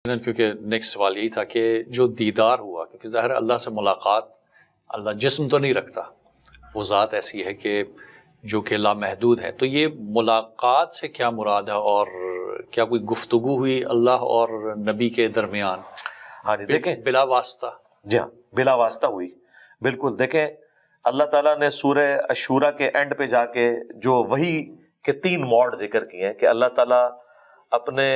کیونکہ نیکسٹ سوال یہی تھا کہ جو دیدار ہوا، کیونکہ ظاہر اللہ سے ملاقات، اللہ جسم تو نہیں رکھتا، وہ ذات ایسی ہے کہ جو کہ لامحدود ہے، تو یہ ملاقات سے کیا مراد ہے، اور کیا کوئی گفتگو ہوئی اللہ اور نبی کے درمیان؟ ہاں جی دیکھیں، بلا واسطہ؟ جی ہاں، بلا واسطہ ہوئی، بالکل۔ دیکھیں اللہ تعالیٰ نے سورہ الشورى کے اینڈ پہ جا کے جو وحی کے 3 موڈ ذکر کیے ہیں کہ اللہ تعالیٰ اپنے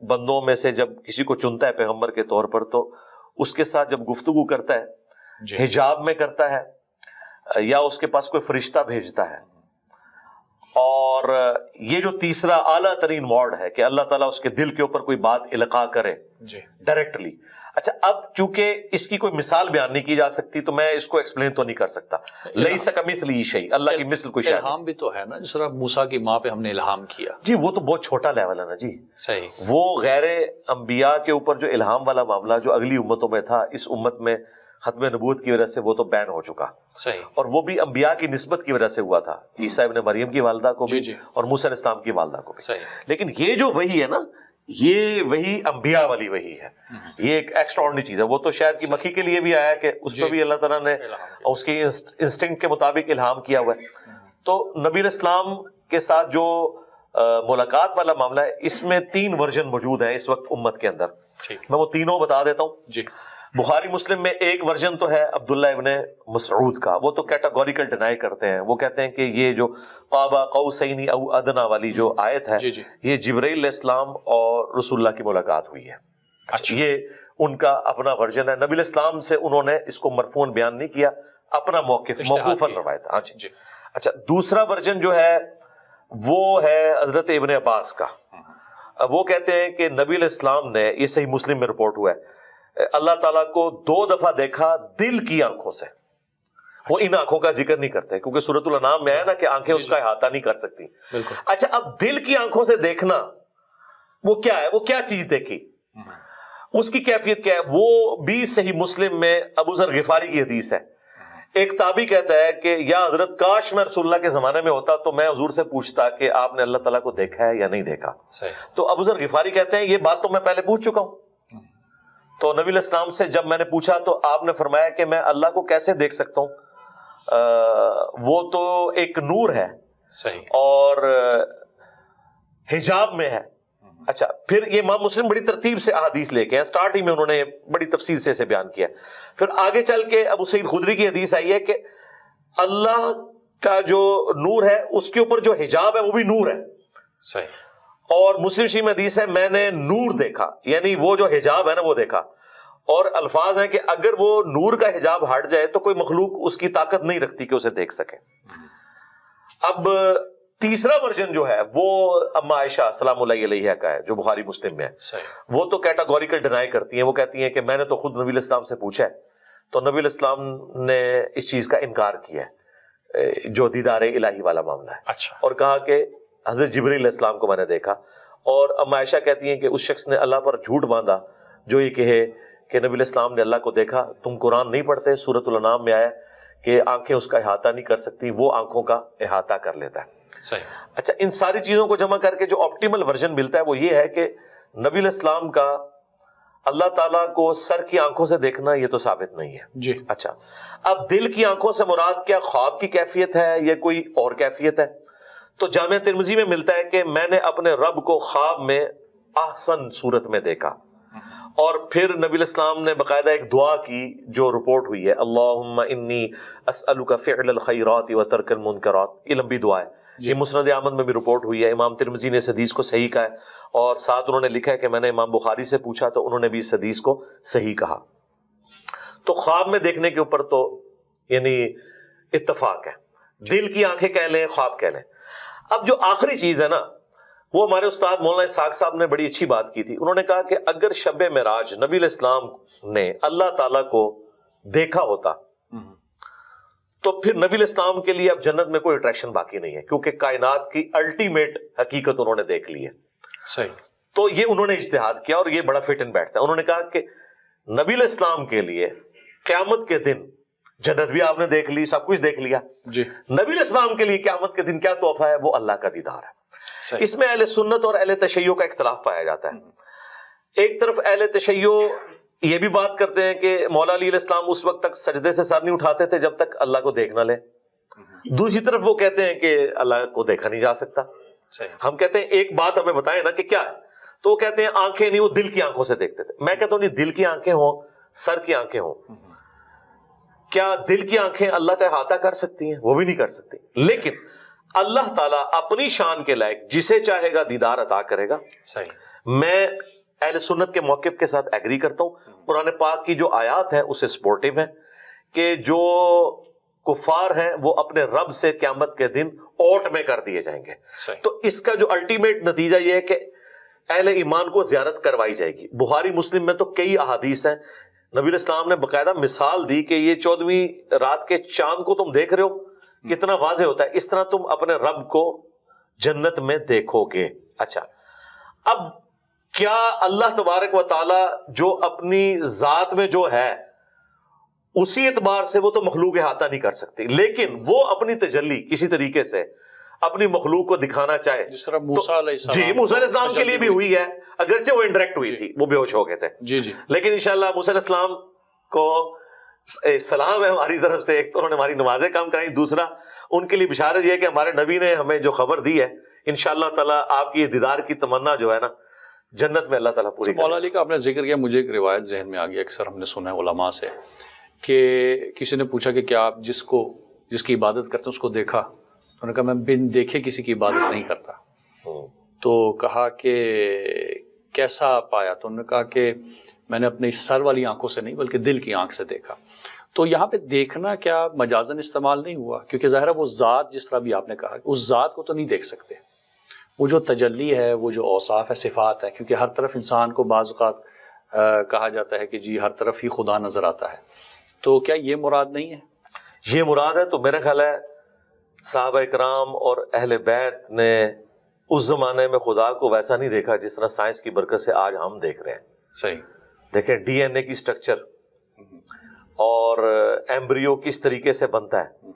بندوں میں سے جب کسی کو چنتا ہے پیغمبر کے طور پر، تو اس کے ساتھ جب گفتگو کرتا ہے حجاب میں کرتا ہے یا اس کے پاس کوئی فرشتہ بھیجتا ہے، اور یہ جو تیسرا اعلیٰ ترین موڈ ہے کہ اللہ تعالیٰ اس کے دل کے اوپر کوئی بات القاء کرے ڈائریکٹلی۔ اچھا، اب چونکہ اس کی کوئی مثال بیان نہیں کی جا سکتی تو میں اس کو ایکسپلین تو نہیں کر سکتا۔ لیس کمثلہ شیء، اللہ کی مثل کوئی شے نہیں۔ الہام بھی تو ہے نا، جس طرح موسیٰ کی ماں پہ ہم نے الہام کیا، جی وہ تو بہت چھوٹا لیول ہے نا جی، صحیح۔ وہ غیر انبیاء کے اوپر جو الہام والا معاملہ جو اگلی امتوں میں تھا، اس امت میں ختم نبوت کی وجہ سے وہ تو بین ہو چکا، صحیح، اور وہ بھی انبیاء کی نسبت کی وجہ سے ہوا تھا، عیسیٰ ابن مریم کی والدہ کو بھی اور موسیٰ علیہ السلام کی والدہ کو بھی، صحیح۔ لیکن یہ جو وحی ہے نا، یہ وہی انبیاء والی وحی ہے، یہ ایک ایکسٹراڈنری چیز ہے۔ وہ تو شاید کی مکھی کے لیے بھی آیا کہ اس پہ بھی اللہ تعالیٰ نے اس کی انسٹنکٹ کے مطابق الہام کیا ہوا ہے۔ تو نبی علیہ السلام کے ساتھ جو ملاقات والا معاملہ ہے، اس میں 3 ورژن موجود ہیں اس وقت امت کے اندر، میں وہ تینوں بتا دیتا ہوں جی۔ بخاری مسلم میں ایک ورژن تو ہے عبداللہ ابن مسعود کا، وہ تو کیٹاگوریکل ڈینائی کرتے ہیں، وہ کہتے ہیں کہ یہ جو قاب قوسین او ادنی والی جو آیت ہے، یہ جبرائیل علیہ السلام اور رسول اللہ کی ملاقات ہوئی ہے۔ اچھا، یہ ان کا اپنا ورژن ہے۔ نبی علیہ السلام سے انہوں نے اس کو مرفوعاً بیان نہیں کیا، اپنا موقف موقوفاً روایت۔ ہاں جی۔ اچھا، دوسرا ورژن جو ہے وہ ہے حضرت ابن عباس کا، وہ کہتے ہیں کہ نبی علیہ السلام نے، یہ صحیح مسلم میں رپورٹ ہوا ہے، اللہ تعالیٰ کو 2 دفعہ دیکھا دل کی آنکھوں سے۔ وہ ان آنکھوں کا ذکر نہیں کرتے کیونکہ سورۃ الانعام میں آیا نا کہ آنکھیں اس کا احاطہ نہیں کر سکتی۔ اچھا، اب دل کی آنکھوں سے دیکھنا وہ کیا ہے، وہ کیا چیز دیکھی، اس کی کیفیت کیا ہے؟ وہ بھی صحیح مسلم میں ابو ذر غفاری کی حدیث ہے۔ ایک تابعی کہتا ہے کہ یا حضرت کاش میں رسول اللہ کے زمانے میں ہوتا تو میں حضور سے پوچھتا کہ آپ نے اللہ تعالیٰ کو دیکھا ہے یا نہیں دیکھا۔ تو ابو ذر غفاری کہتے ہیں یہ بات تو میں پہلے پوچھ چکا ہوں۔ تو نبی علیہ السلام سے جب میں نے پوچھا تو آپ نے فرمایا کہ میں اللہ کو کیسے دیکھ سکتا ہوں، وہ تو ایک نور ہے، صحیح، اور حجاب میں ہے۔ اچھا، پھر یہ امام مسلم بڑی ترتیب سے احادیث لے کے ہیں، سٹارٹ ہی میں انہوں نے بڑی تفصیل سے اسے بیان کیا۔ پھر آگے چل کے ابو سعید خدری کی حدیث آئی ہے کہ اللہ کا جو نور ہے اس کے اوپر جو حجاب ہے وہ بھی نور ہے، صحیح۔ اور مسلم شریف میں حدیث ہے میں نے نور دیکھا، یعنی وہ جو حجاب ہے نا وہ دیکھا، اور الفاظ ہیں کہ اگر وہ نور کا حجاب ہٹ جائے تو کوئی مخلوق اس کی طاقت نہیں رکھتی کہ اسے دیکھ سکے۔ اب تیسرا ورژن جو ہے وہ اما عائشہ سلام اللہ علیہا کا ہے جو بخاری مسلم میں ہے، وہ تو کیٹاگوریکل ڈینائی کرتی ہیں، وہ کہتی ہیں کہ میں نے تو خود نبی علیہ السلام سے پوچھا ہے، تو نبی علیہ السلام نے اس چیز کا انکار کیا ہے جو دیدار الہی والا معاملہ ہے، اچھا، اور کہا کہ حضرت جبرائیل علیہ السلام کو میں نے دیکھا۔ اور اما عائشہ کہتی ہیں کہ اس شخص نے اللہ پر جھوٹ باندھا جو یہ کہے کہ نبی علیہ السلام نے اللہ کو دیکھا۔ تم قرآن نہیں پڑھتے؟ سورۃ الانعام میں آیا کہ آنکھیں اس کا احاطہ نہیں کر سکتی، وہ آنکھوں کا احاطہ کر لیتا ہے۔ صحیح۔ اچھا، ان ساری چیزوں کو جمع کر کے جو آپٹیمل ورژن ملتا ہے وہ یہ ہے کہ نبی علیہ السلام کا اللہ تعالیٰ کو سر کی آنکھوں سے دیکھنا یہ تو ثابت نہیں ہے جی۔ اچھا، اب دل کی آنکھوں سے مراد کیا خواب کی کیفیت ہے یا کوئی اور کیفیت ہے؟ تو جامع ترمذی میں ملتا ہے کہ میں نے اپنے رب کو خواب میں احسن صورت میں دیکھا، اور پھر نبی علیہ السلام نے باقاعدہ ایک دعا کی جو رپورٹ ہوئی ہے، اللہم انی اسألک فعل الخیرات وترک المنکرات، یہ لمبی دعا ہے، یہ مسند احمد میں بھی رپورٹ ہوئی ہے، امام ترمذی نے اس حدیث کو صحیح کہا ہے، اور ساتھ انہوں نے لکھا ہے کہ میں نے امام بخاری سے پوچھا تو انہوں نے بھی اس حدیث کو صحیح کہا۔ تو خواب میں دیکھنے کے اوپر تو یعنی اتفاق ہے، دل کی آنکھیں کہہ لیں، خواب کہہ لیں۔ اب جو آخری چیز ہے نا، وہ ہمارے استاد مولانا اسحاق صاحب نے بڑی اچھی بات کی تھی، انہوں نے کہا کہ اگر شب معراج نبی علیہ السلام نے اللہ تعالیٰ کو دیکھا ہوتا تو پھر نبی علیہ السلام کے لیے اب جنت میں کوئی اٹریکشن باقی نہیں ہے، کیونکہ کائنات کی الٹیمیٹ حقیقت انہوں نے دیکھ لی ہے۔ صحیح۔ تو یہ انہوں نے اجتہاد کیا اور یہ بڑا فٹ ان بیٹھتا ہے۔ انہوں نے کہا کہ نبی علیہ السلام کے لیے قیامت کے دن جنت بھی آپ نے دیکھ لی، سب کچھ دیکھ لیا جی، نبی علیہ السلام کے لیے قیامت کے دن کیا تحفہ ہے؟ وہ اللہ کا دیدار ہے۔ صحیح۔ اس میں اہل سنت اور اہل تشیع کا اختلاف پایا جاتا ہے۔ ایک طرف اہل تشیع یہ بھی بات کرتے ہیں کہ مولا علی علیہ السلام اس وقت تک سجدے سے سر نہیں اٹھاتے تھے جب تک اللہ کو دیکھ نہ لیں. دوسری طرف وہ کہتے ہیں کہ اللہ کو دیکھا نہیں جا سکتا. ہم کہتے ہیں ایک بات ہمیں بتائیں نا کہ کیا ہے, تو وہ کہتے ہیں آنکھیں نہیں, وہ دل کی آنکھوں سے دیکھتے تھے. میں کہتا ہوں نہیں, دل کی آنکھیں ہوں, سر کی آنکھیں ہوں, کیا دل کی آنکھیں اللہ کا احاطہ کر سکتی ہیں؟ وہ بھی نہیں کر سکتی. لیکن اللہ تعالیٰ اپنی شان کے لائق جسے چاہے گا دیدار عطا کرے گا. میں اہل سنت کے موقف کے ساتھ ایگری کرتا ہوں. قرآن پاک کی جو آیات ہیں اس سے سپورٹیو ہیں کہ جو کفار ہیں وہ اپنے رب سے قیامت کے دن اوٹ میں کر دیے جائیں گے. تو اس کا جو الٹیمیٹ نتیجہ یہ ہے کہ اہل ایمان کو زیارت کروائی جائے گی. بخاری مسلم میں تو کئی احادیث ہیں, نبی علیہ السلام نے باقاعدہ مثال دی کہ یہ 14ویں رات کے چاند کو تم دیکھ رہے ہو, کتنا واضح ہوتا ہے, اس طرح تم اپنے رب کو جنت میں دیکھو گے. اچھا, اب کیا اللہ تبارک و تعالی جو اپنی ذات میں جو ہے اسی اعتبار سے وہ تو مخلوق احاطہ نہیں کر سکتی, لیکن وہ اپنی تجلی کسی طریقے سے اپنی مخلوق کو دکھانا چاہے, جس طرح موسیٰ علیہ السلام, جی موسیٰ علیہ السلام کے لیے بھی ہوئی ہے, اگرچہ وہ انڈائریکٹ ہوئی تھی, وہ بے ہوش ہو گئے تھے, لیکن انشاءاللہ موسیٰ علیہ السلام کو سلام ہے ہماری طرف سے. ایک تو انہوں نے ہماری نمازیں کام کرائی, دوسرا ان کے لیے بشارت یہ ہے کہ ہمارے نبی نے ہمیں جو خبر دی ہے انشاءاللہ تعالیٰ آپ کی دیدار کی تمنا جو ہے نا جنت میں اللہ تعالیٰ پوری. مولا علی کا آپ نے ذکر کیا, مجھے ایک روایت ذہن میں آ گئی, اکثر ہم نے سنا ہے علماء سے کہ کسی نے پوچھا کہ کیا آپ جس کی عبادت کرتے ہیں اس کو دیکھا؟ انہوں نے کہا میں بن دیکھے کسی کی عبادت نہیں کرتا. تو کہا کہ کیسا پایا؟ تو انہوں نے کہا کہ میں نے اپنی سر والی آنکھوں سے نہیں بلکہ دل کی آنکھ سے دیکھا. تو یہاں پہ دیکھنا کیا مجازن استعمال نہیں ہوا؟ کیونکہ ظاہر ہے وہ ذات جس طرح بھی آپ نے کہا اس ذات کو تو نہیں دیکھ سکتے, وہ جو تجلی ہے, وہ جو اوصاف ہے, صفات ہے, کیونکہ ہر طرف انسان کو بعض اوقات کہا جاتا ہے کہ جی ہر طرف ہی خدا نظر آتا ہے, تو کیا یہ مراد نہیں ہے؟ یہ مراد ہے. تو میرا خیال ہے صحابہ کرام اور اہل بیت نے اس زمانے میں خدا کو ویسا نہیں دیکھا جس طرح سائنس کی برکت سے آج ہم دیکھ رہے ہیں. صحیح. دیکھیں ڈی این اے کی سٹرکچر اور ایمبریو کس طریقے سے بنتا ہے,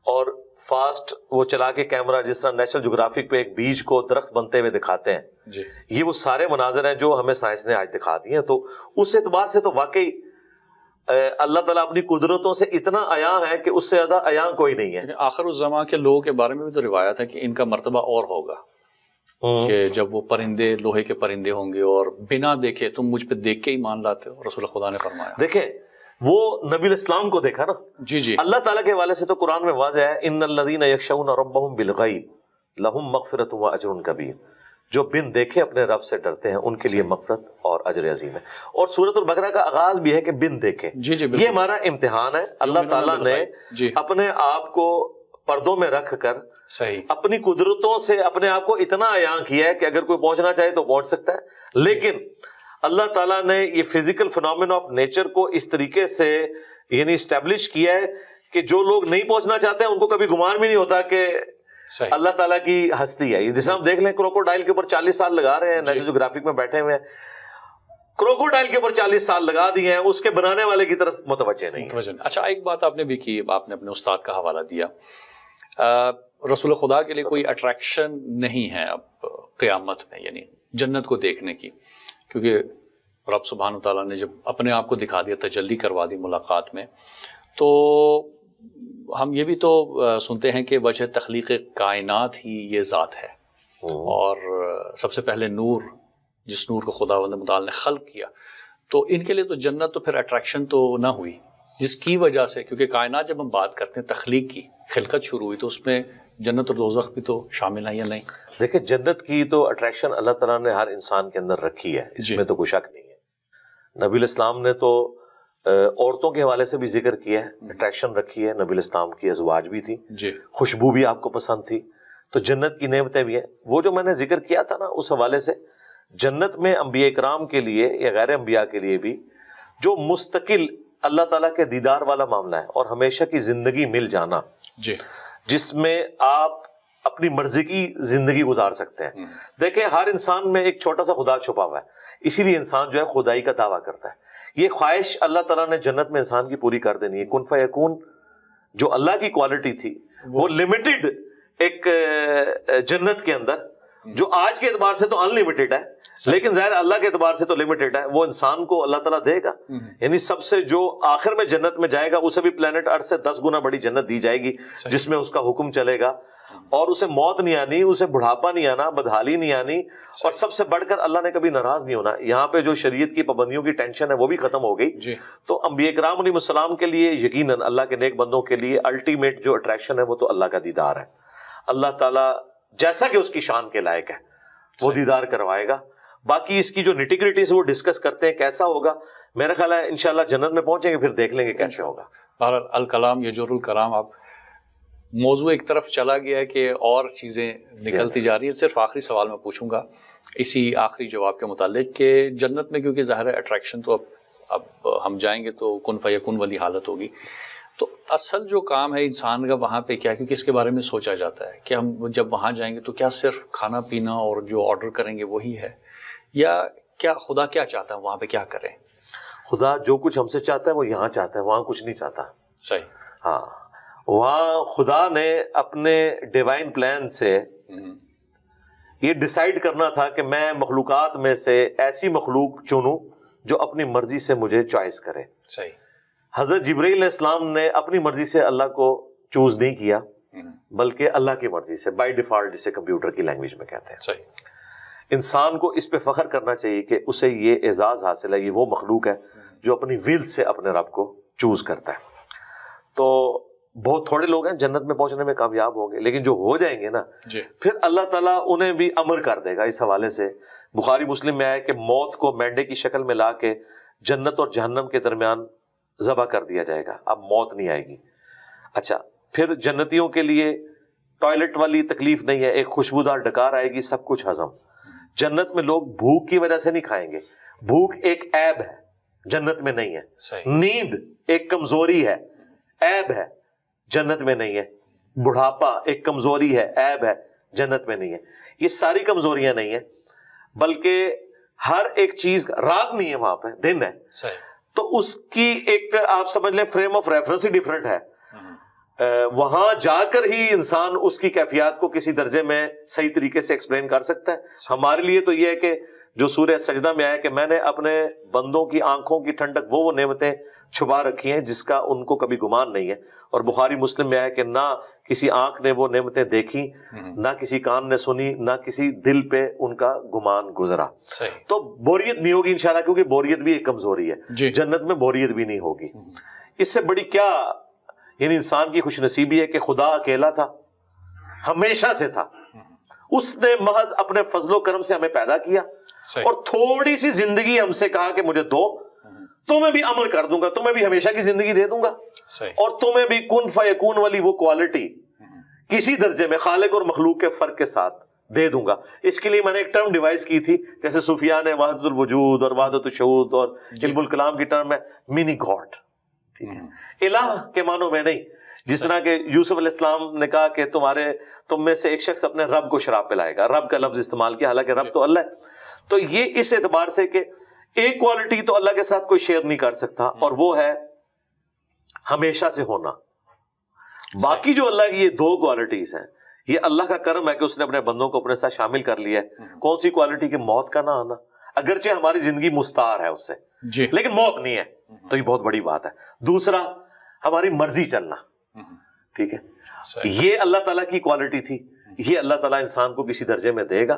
اور فاسٹ وہ چلا کے کیمرہ جس طرح نیشنل جغرافک پہ ایک بیج کو درخت بنتے ہوئے دکھاتے ہیں, یہ وہ سارے مناظر ہیں جو ہمیں سائنس نے آج دکھا دیے ہیں. تو اس اعتبار سے تو واقعی اللہ تعالیٰ اپنی قدرتوں سے اتنا عیاں ہے کہ اس سے زیادہ عیاں کوئی نہیں ہے. آخر الزمان کے لوگوں کے بارے میں بھی تو روایت ہے کہ ان کا مرتبہ اور ہوگا, کہ جب وہ پرندے لوہے کے پرندے ہوں گے اور بنا دیکھے تم مجھ پہ دیکھ کے ایمان لاتے ہو. رسول خدا نے فرمایا, دیکھیں وہ نبی علیہ السلام کو دیکھا نا. جی اللہ تعالیٰ کے حوالے سے تو قرآن میں واضح ہے, ان الذین یخشون ربهم بالغیب لہم مغفرۃ و اجر کبیر, جو بن دیکھے اپنے رب سے ڈرتے ہیں ان کے لیے مغفرت اور اجر عظیم ہے. اور سورۃ البقرہ کا آغاز بھی ہے کہ بن دیکھے. یہ ہمارا امتحان ہے. اللہ تعالیٰ نے اپنے آپ کو پردوں میں رکھ کر اپنی قدرتوں سے اپنے آپ کو اتنا عیاں کیا ہے کہ اگر کوئی پہنچنا چاہے تو پہنچ سکتا ہے. لیکن اللہ تعالیٰ نے یہ فزیکل فنومین آف نیچر کو اس طریقے سے یعنی اسٹیبلش کیا ہے کہ جو لوگ نہیں پہنچنا چاہتے ہیں ان کو کبھی گمان بھی نہیں ہوتا کہ اللہ تعالیٰ کی ہستی ہے. جیسے ہم دیکھ لیں کروکوڈائل کے اوپر 40 سال لگا رہے ہیں, نیشنل جغرافک میں بیٹھے ہوئے ہیں, کروکوڈائل کے اوپر 40 سال لگا دیے ہیں, اس کے بنانے والے کی طرف متوجہ نہیں. اچھا ایک بات آپ نے بھی کی, آپ نے اپنے استاد کا حوالہ دیا, رسول خدا کے لیے کوئی اٹریکشن نہیں ہے اب قیامت میں, یعنی جنت کو دیکھنے کی, کیونکہ رب سبحانہ تعالیٰ نے جب اپنے آپ کو دکھا دیا, تجلی کروا دی ملاقات میں. تو ہم یہ بھی تو سنتے ہیں کہ وجہ تخلیق کائنات ہی یہ ذات ہے, اور سب سے پہلے نور, جس نور کو خداوند متعال نے خلق کیا, تو ان کے لیے تو جنت تو پھر اٹریکشن تو نہ ہوئی, جس کی وجہ سے, کیونکہ کائنات جب ہم بات کرتے ہیں تخلیق کی, خلقت شروع ہوئی, تو اس میں جنت اور دوزخ بھی تو شامل ہے یا نہیں؟ دیکھیں جنت کی تو اٹریکشن اللہ تعالیٰ نے ہر انسان کے اندر رکھی ہے, اس میں تو کوئی شک نہیں ہے. نبی علیہ السلام نے تو عورتوں کے حوالے سے بھی ذکر کیا ہے, اٹریکشن رکھی ہے. نبی علیہ السلام کی ازواج بھی تھی, خوشبو بھی آپ کو پسند تھی, تو جنت کی نعمتیں بھی ہیں. وہ جو میں نے ذکر کیا تھا نا, اس حوالے سے جنت میں انبیاء کرام کے لیے یا غیر انبیاء کے لیے بھی جو مستقل اللہ تعالیٰ کے دیدار والا معاملہ ہے, اور ہمیشہ کی زندگی مل جانا, جس میں آپ اپنی مرضی کی زندگی گزار سکتے ہیں. دیکھیں ہر انسان میں ایک چھوٹا سا خدا چھپا ہوا ہے, اسی لیے انسان جو ہے خدائی کا دعویٰ کرتا ہے. یہ خواہش اللہ تعالیٰ نے جنت میں انسان کی پوری کر دینی ہے. کن فیکون جو اللہ کی کوالٹی تھی وہ لمیٹڈ ایک جنت کے اندر, جو آج کے اعتبار سے تو انلمیٹڈ ہے لیکن ظاہر اللہ کے اعتبار سے تو لمیٹڈ ہے، وہ انسان کو اللہ تعالیٰ دے گا. یعنی سب سے جو آخر میں جنت میں جائے گا اسے بھی پلانٹ ارتھ سے 10 گنا بڑی جنت دی جائے گی جس میں اس کا حکم چلے گا، اور اسے موت نہیں آنی، اسے بڑھاپا نہیں آنا، بدحالی نہیں آنی، اور سب سے بڑھ کر اللہ نے کبھی ناراض نہیں ہونا. یہاں پہ جو شریعت کی پابندیوں کی ٹینشن ہے وہ بھی ختم ہو گئی. تو انبیاء کرام علیہ السلام کے لیے یقیناً اللہ کے نیک بندوں کے لیے الٹیمیٹ جو اٹریکشن ہے وہ تو اللہ کا دیدار ہے. اللہ تعالیٰ جیسا کہ اس کی شان کے لائق ہے وہ دیدار کروائے گا. باقی اس کی جو نیٹی گریٹیز وہ ڈسکس کرتے ہیں کیسا ہوگا، میرا خیال ہے انشاءاللہ جنت میں پہنچیں گے پھر دیکھ لیں گے کیسے ہوگا. الکلام یجر الکلام، اب موضوع ایک طرف چلا گیا ہے کہ اور چیزیں نکلتی جا رہی ہیں. صرف آخری سوال میں پوچھوں گا اسی آخری جواب کے متعلق کہ جنت میں کیونکہ ظاہر ہے اٹریکشن تو اب ہم جائیں گے تو کن فیکون والی حالت ہوگی، تو اصل جو کام ہے انسان کا وہاں پہ کیا، کیونکہ اس کے بارے میں سوچا جاتا ہے کہ ہم جب وہاں جائیں گے تو کیا صرف کھانا پینا اور جو آرڈر کریں گے وہی ہے، یا کیا خدا کیا چاہتا ہے وہاں پہ کیا کریں؟ خدا جو کچھ ہم سے چاہتا ہے وہ یہاں چاہتا ہے، وہاں کچھ نہیں چاہتا. صحیح. ہاں، وہاں خدا نے اپنے ڈیوائن پلان سے یہ ڈیسائیڈ کرنا تھا کہ میں مخلوقات میں سے ایسی مخلوق چنوں جو اپنی مرضی سے مجھے چوائس کرے. صحیح. حضرت جبرائیل علیہ السلام نے اپنی مرضی سے اللہ کو چوز نہیں کیا بلکہ اللہ کی مرضی سے، بائی ڈیفالٹ جسے کمپیوٹر کی لینگویج میں کہتے ہیں. صحیح. انسان کو اس پہ فخر کرنا چاہیے کہ اسے یہ اعزاز حاصل ہے، یہ وہ مخلوق ہے جو اپنی ول سے اپنے رب کو چوز کرتا ہے. تو بہت تھوڑے لوگ ہیں جنت میں پہنچنے میں کامیاب ہوں گے، لیکن جو ہو جائیں گے نا پھر اللہ تعالیٰ انہیں بھی امر کر دے گا. اس حوالے سے بخاری مسلم میں آیا کہ موت کو مینڈے کی شکل میں لا کے جنت اور جہنم کے درمیان ذبح کر دیا جائے گا، اب موت نہیں آئے گی. اچھا، پھر جنتیوں کے لیے ٹوائلٹ والی تکلیف نہیں ہے، ایک خوشبودار ڈکار آئے گی، سب کچھ ہضم. جنت میں لوگ بھوک کی وجہ سے نہیں کھائیں گے، بھوک ایک عیب ہے، جنت میں نہیں ہے. نیند ایک کمزوری ہے، عیب ہے، جنت میں نہیں ہے. بڑھاپا ایک کمزوری ہے، عیب ہے، جنت میں نہیں ہے. یہ ساری کمزوریاں نہیں ہیں، بلکہ ہر ایک چیز، رات نہیں ہے وہاں پہ، دن ہے. تو اس کی ایک آپ سمجھ لیں frame of reference he different ہے. وہاں جا کر ہی انسان اس کی کیفیات کو کسی درجے میں صحیح طریقے سے ایکسپلین کر سکتا ہے. ہمارے لیے تو یہ ہے کہ جو سورہ سجدہ میں آیا کہ میں نے اپنے بندوں کی آنکھوں کی ٹھنڈک وہ نعمتیں چھپا رکھی ہیں جس کا ان کو کبھی گمان نہیں ہے. اور بخاری مسلم میں آیا کہ نہ کسی آنکھ نے وہ نعمتیں دیکھی، نہ کسی کان نے سنی، نہ کسی دل پہ ان کا گمان گزرا. تو بوریت نہیں ہوگی انشاءاللہ، کیونکہ بوریت بھی ایک کمزوری ہے. جنت میں بوریت بھی نہیں ہوگی. اس سے بڑی کیا یعنی انسان کی خوش نصیبی ہے کہ خدا اکیلا تھا، ہمیشہ سے تھا. اس نے محض اپنے فضل و کرم سے ہمیں پیدا کیا اور تھوڑی سی زندگی ہم سے کہا کہ مجھے دو، تمہیں بھی امر کر دوں گا، تمہیں بھی ہمیشہ کی زندگی دے دوں گا، اور تمہیں بھی کن فیکون والی وہ کوالٹی کسی درجے میں خالق اور مخلوق کے فرق کے ساتھ دے دوں گا. اس کے لیے میں نے ایک ٹرم ڈیوائز کی تھی، جیسے صوفیاء نے وحدت الوجود اور وحدت الشہود اور علم الکلام کی ٹرم ہے منی گاڈ. ٹھیک ہے، الہ کے معنوں میں نہیں. جس طرح کہ یوسف علیہ السلام نے کہا کہ تم میں سے ایک شخص اپنے رب کو شراب پلائے گا، رب کا لفظ استعمال کیا، حالانکہ رب تو اللہ ہے. تو یہ اس اعتبار سے کہ ایک کوالٹی تو اللہ کے ساتھ کوئی شیئر نہیں کر سکتا، اور وہ ہے ہمیشہ سے ہونا. باقی جو اللہ کی یہ دو کوالٹیز ہیں، یہ اللہ کا کرم ہے کہ اس نے اپنے بندوں کو اپنے ساتھ شامل کر لیا ہے. کون سی کوالٹی کہ موت کا نہ آنا، اگرچہ ہماری زندگی مستعار ہے اس سے لیکن موت نہیں ہے، تو یہ بہت بڑی بات ہے. دوسرا، ہماری مرضی چلنا. ٹھیک ہے، یہ اللہ تعالیٰ کی کوالٹی تھی، یہ اللہ تعالیٰ انسان کو کسی درجے میں دے گا.